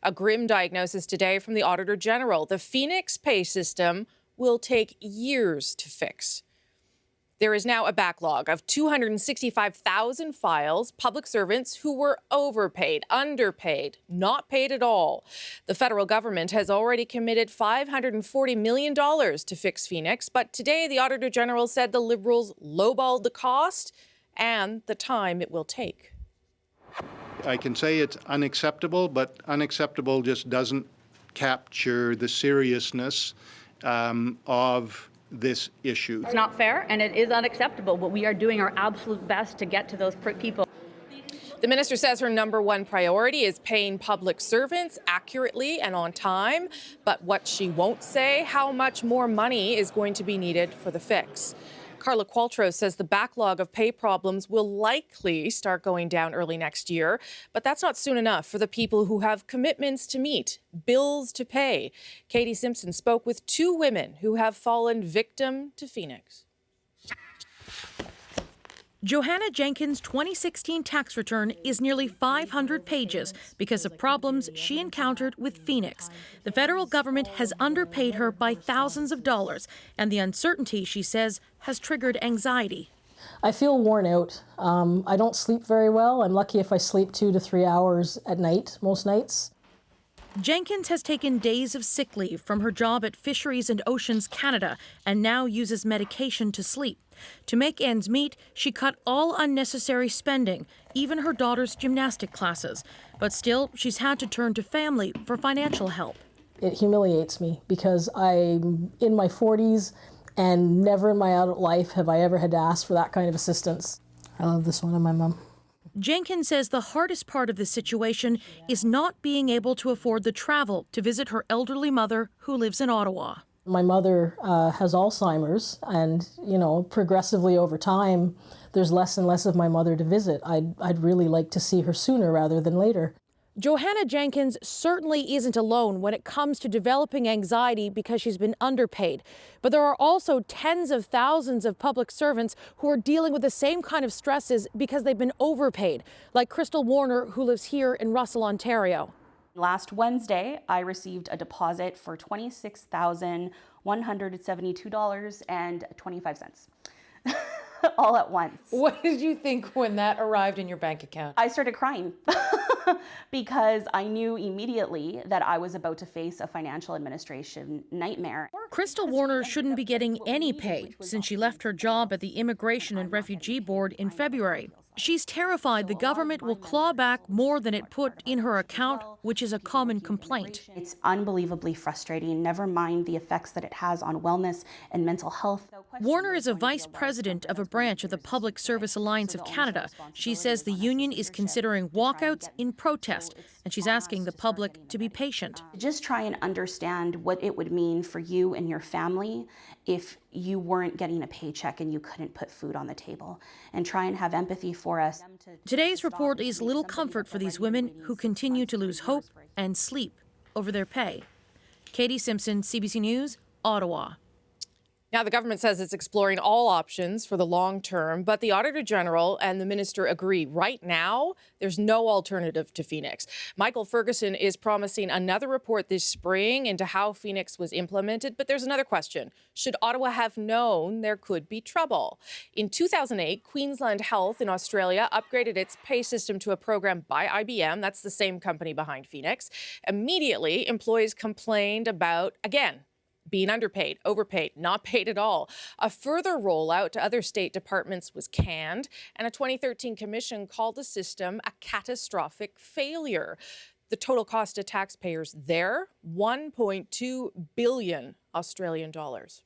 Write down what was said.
A grim diagnosis today from the Auditor General. The Phoenix pay system will take years to fix. There is now a backlog of 265,000 files, public servants who were overpaid, underpaid, not paid at all. The federal government has already committed $540 million to fix Phoenix, but today the Auditor General said the Liberals lowballed the cost and the time it will take. I can say it's unacceptable, but unacceptable just doesn't capture the seriousness of this issue. It's not fair and it is unacceptable, but we are doing our absolute best to get to those people. The minister says her number one priority is paying public servants accurately and on time, but what she won't say, how much more money is going to be needed for the fix. Carla Qualtrough says the backlog of pay problems will likely start going down early next year, but that's not soon enough for the people who have commitments to meet, bills to pay. Katie Simpson spoke with two women who have fallen victim to Phoenix. Johanna Jenkins' 2016 tax return is nearly 500 pages because of problems she encountered with Phoenix. The federal government has underpaid her by thousands of dollars, and the uncertainty, she says, has triggered anxiety. I feel worn out. I don't sleep very well. I'm lucky if I sleep 2 to 3 hours at night, most nights. Jenkins has taken days of sick leave from her job at Fisheries and Oceans Canada and now uses medication to sleep. To make ends meet, she cut all unnecessary spending, even her daughter's gymnastic classes. But still, she's had to turn to family for financial help. It humiliates me because I'm in my 40s and never in my adult life have I ever had to ask for that kind of assistance. I love this one and my mom. Jenkins says the hardest part of this situation is not being able to afford the travel to visit her elderly mother who lives in Ottawa. My mother has Alzheimer's, and, progressively over time, there's less and less of my mother to visit. I'd really like to see her sooner rather than later. Johanna Jenkins certainly isn't alone when it comes to developing anxiety because she's been underpaid. But there are also tens of thousands of public servants who are dealing with the same kind of stresses because they've been overpaid, like Crystal Warner, who lives here in Russell, Ontario. Last Wednesday, I received a deposit for $26,172.25. All at once. What did you think when that arrived in your bank account? I started crying because I knew immediately that I was about to face a financial administration nightmare. Crystal Warner shouldn't be getting any pay since she left her job at the Immigration and Refugee Board in February. She's terrified the government will claw back more than it put in her account, which is a common complaint. It's unbelievably frustrating, never mind the effects that it has on wellness and mental health. Warner is a vice president of a branch of the Public Service Alliance of Canada. She says the union is considering walkouts in protest, and she's asking the public to be patient. Just try and understand what it would mean for you and your family if you weren't getting a paycheck and you couldn't put food on the table, and try and have empathy for us. Today's report is little comfort for these women who continue to lose hope and sleep over their pay. Katie Simpson, CBC News, Ottawa. Now, the government says it's exploring all options for the long term, but the Auditor General and the minister agree. Right now, there's no alternative to Phoenix. Michael Ferguson is promising another report this spring into how Phoenix was implemented, but there's another question. Should Ottawa have known there could be trouble? In 2008, Queensland Health in Australia upgraded its pay system to a program by IBM. That's the same company behind Phoenix. Immediately, employees complained about, again, being underpaid, overpaid, not paid at all. A further rollout to other state departments was canned, and a 2013 commission called the system a catastrophic failure. The total cost to taxpayers there, 1.2 billion Australian dollars.